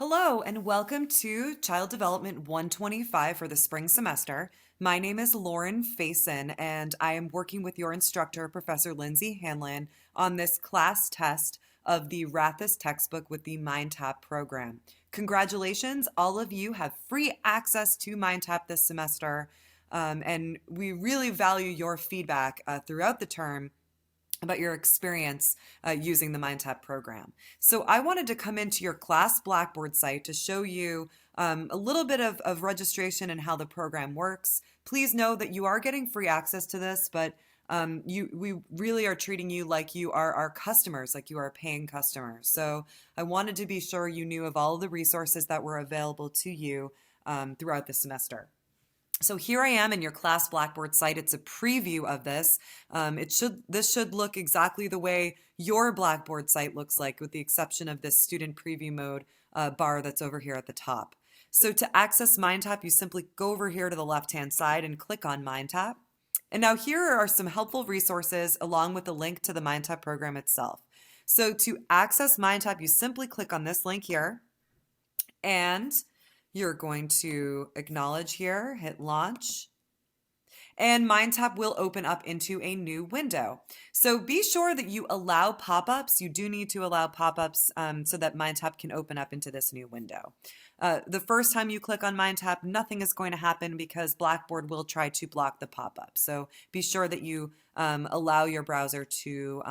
Hello, and welcome to Child Development 125 for the spring semester. My name is Lauren Faison, and I am working with your instructor, Professor Lindsay Hanlon, on this class test of the Rathis textbook with the MindTap program. Congratulations, all of you have free access to MindTap this semester, and we really value your feedback throughout the term about your experience using the MindTap program. So I wanted to come into your class Blackboard site to show you a little bit of registration and how the program works. Please know that you are getting free access to this, but we really are treating you like you are our customers, like you are paying customers. So I wanted to be sure you knew of all of the resources that were available to you throughout the semester. So here I am in your class Blackboard site. It's a preview of this. This should look exactly the way your Blackboard site looks like, with the exception of this student preview mode bar that's over here at the top. So to access MindTap, you simply go over here to the left-hand side and click on MindTap. And now here are some helpful resources along with the link to the MindTap program itself. So to access MindTap, you simply click on this link here, and you're going to acknowledge here, hit launch, and MindTap will open up into a new window. So be sure that you allow pop-ups. You do need to allow pop-ups so that MindTap can open up into this new window. The first time you click on MindTap, nothing is going to happen because Blackboard will try to block the pop-up. So be sure that you allow your browser to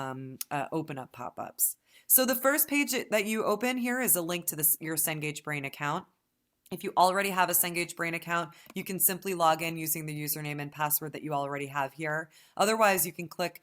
open up pop-ups. So the first page that you open here is a link to your Cengage Brain account. If you already have a Cengage Brain account, you can simply log in using the username and password that you already have here. Otherwise, you can click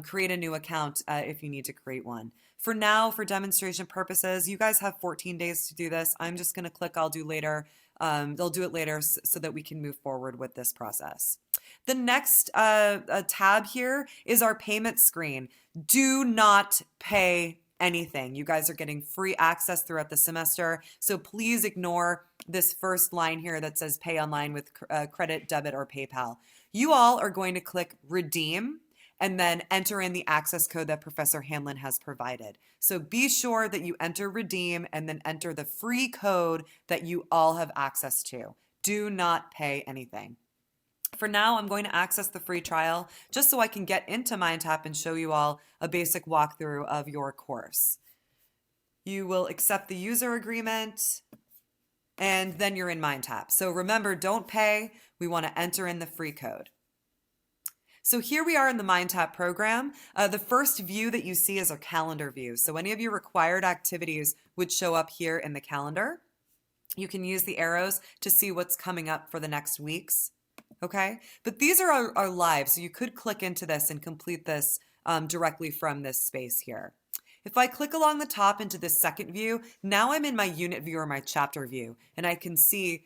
create a new account if you need to create one. For now, for demonstration purposes, you guys have 14 days to do this. I'm just going to click I'll do later. They'll do it later so that we can move forward with this process. The next tab here is our payment screen. Do not pay anything. You guys are getting free access throughout the semester, so please ignore this first line here that says pay online with credit, debit, or PayPal. You all are going to click redeem and then enter in the access code that Professor Hanlon has provided. So be sure that you enter redeem and then enter the free code that you all have access to. Do not pay anything. For now, I'm going to access the free trial just so I can get into MindTap and show you all a basic walkthrough of your course. You will accept the user agreement, and then you're in MindTap. So remember, don't pay. We want to enter in the free code. So here we are in the MindTap program. The first view that you see is a calendar view. So any of your required activities would show up here in the calendar. You can use the arrows to see what's coming up for the next weeks. Okay, but these are our live, so you could click into this and complete this directly from this space here. If I click along the top into this second view, now I'm in my unit view or my chapter view, and I can see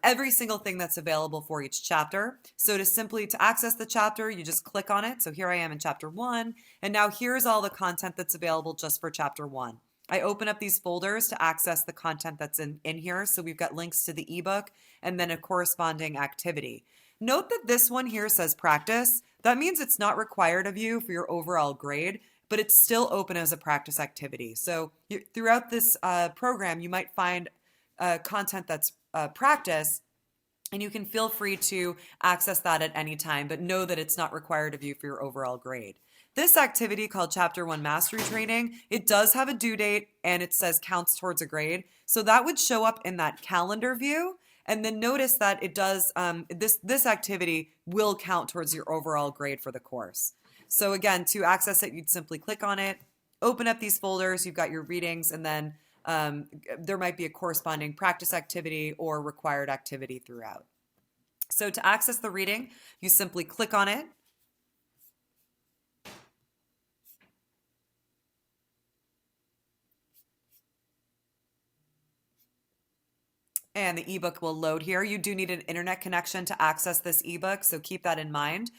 every single thing that's available for each chapter. So to access the chapter, you just click on it. So here I am in chapter 1, and now here's all the content that's available just for chapter 1. I open up these folders to access the content that's in here. So we've got links to the ebook and then a corresponding activity. Note that this one here says practice. That means it's not required of you for your overall grade, but it's still open as a practice activity. So throughout this program, you might find content that's practice, and you can feel free to access that at any time, but know that it's not required of you for your overall grade. This activity called Chapter 1 Mastery Training, it does have a due date and it says counts towards a grade. So that would show up in that calendar view. And then notice that it does, this activity will count towards your overall grade for the course. So again, to access it, you'd simply click on it, open up these folders, you've got your readings, and then there might be a corresponding practice activity or required activity throughout. So to access the reading, you simply click on it. And the ebook will load here. You do need an internet connection to access this ebook, so keep that in mind.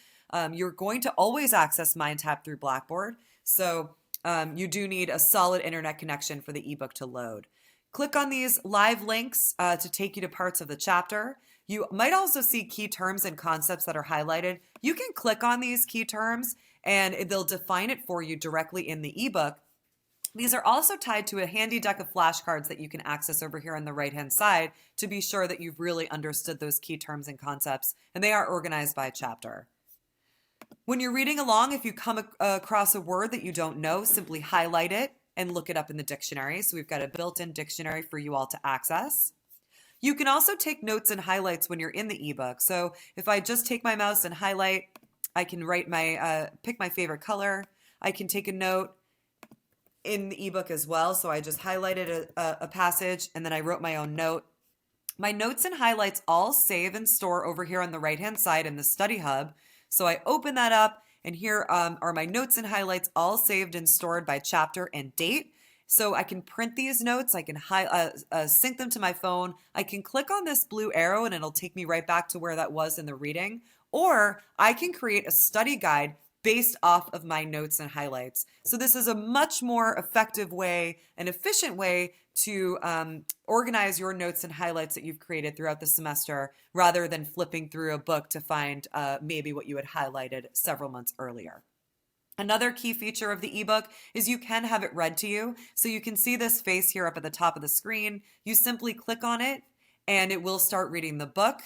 You're going to always access MindTap through Blackboard, so you do need a solid internet connection for the ebook to load. Click on these live links to take you to parts of the chapter. You might also see key terms and concepts that are highlighted. You can click on these key terms and they'll define it for you directly in the ebook. These are also tied to a handy deck of flashcards that you can access over here on the right-hand side to be sure that you've really understood those key terms and concepts, and they are organized by chapter. When you're reading along, if you come across a word that you don't know, simply highlight it and look it up in the dictionary. So we've got a built-in dictionary for you all to access. You can also take notes and highlights when you're in the ebook. So if I just take my mouse and highlight, I can write pick my favorite color. I can take a note in the ebook as well. So I just highlighted a passage and then I wrote my own note. My notes and highlights all save and store over here on the right-hand side in the study hub. So I open that up and here are my notes and highlights all saved and stored by chapter and date. So I can print these notes, I can sync them to my phone. I can click on this blue arrow and it'll take me right back to where that was in the reading. Or I can create a study guide based off of my notes and highlights. So this is a much more effective way, an efficient way to organize your notes and highlights that you've created throughout the semester rather than flipping through a book to find maybe what you had highlighted several months earlier. Another key feature of the ebook is you can have it read to you. So you can see this face here up at the top of the screen. You simply click on it and it will start reading the book.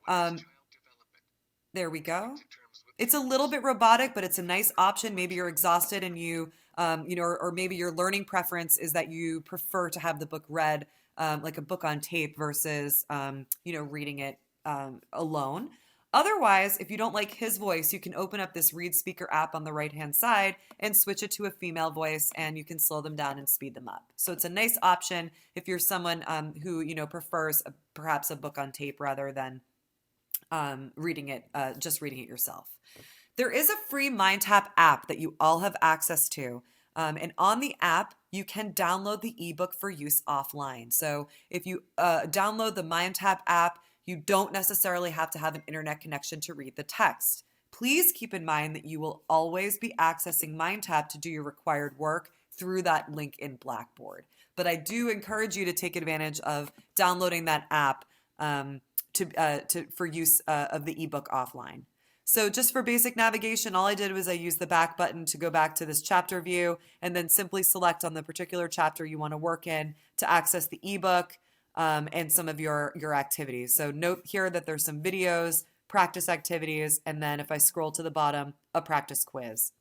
There we go. It's a little bit robotic, but it's a nice option. Maybe you're exhausted and or maybe your learning preference is that you prefer to have the book read like a book on tape versus, reading it alone. Otherwise, if you don't like his voice, you can open up this Read Speaker app on the right-hand side and switch it to a female voice, and you can slow them down and speed them up. So it's a nice option if you're someone who, prefers perhaps a book on tape rather than reading it yourself. There is a free MindTap app that you all have access to. And on the app, you can download the ebook for use offline. So if you download the MindTap app, you don't necessarily have to have an internet connection to read the text. Please keep in mind that you will always be accessing MindTap to do your required work through that link in Blackboard. But I do encourage you to take advantage of downloading that app for use of the ebook offline. So just for basic navigation, all I did was I used the back button to go back to this chapter view and then simply select on the particular chapter you want to work in to access the ebook and some of your activities. So note here that there's some videos, practice activities, and then if I scroll to the bottom, a practice quiz.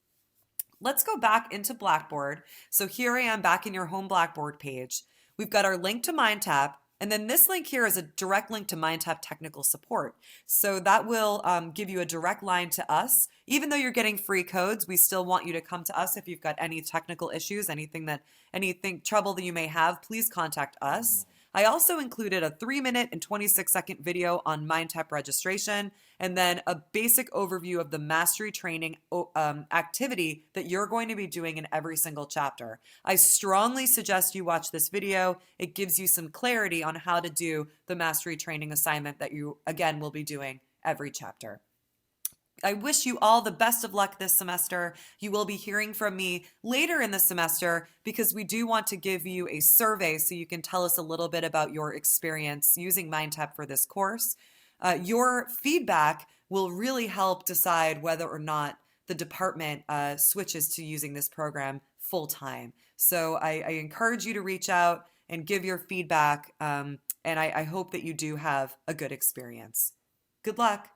Let's go back into Blackboard. So here I am back in your home Blackboard page. We've got our link to MindTap. And then this link here is a direct link to MindTap technical support. So that will give you a direct line to us. Even though you're getting free codes, we still want you to come to us if you've got any technical issues, anything trouble that you may have, please contact us. I also included a 3-minute and 26-second video on MindTap registration, and then a basic overview of the mastery training activity that you're going to be doing in every single chapter. I strongly suggest you watch this video. It gives you some clarity on how to do the mastery training assignment that you, again, will be doing every chapter. I wish you all the best of luck this semester. You will be hearing from me later in the semester because we do want to give you a survey so you can tell us a little bit about your experience using MindTap for this course. Your feedback will really help decide whether or not the department switches to using this program full time. So I encourage you to reach out and give your feedback, and I hope that you do have a good experience. Good luck.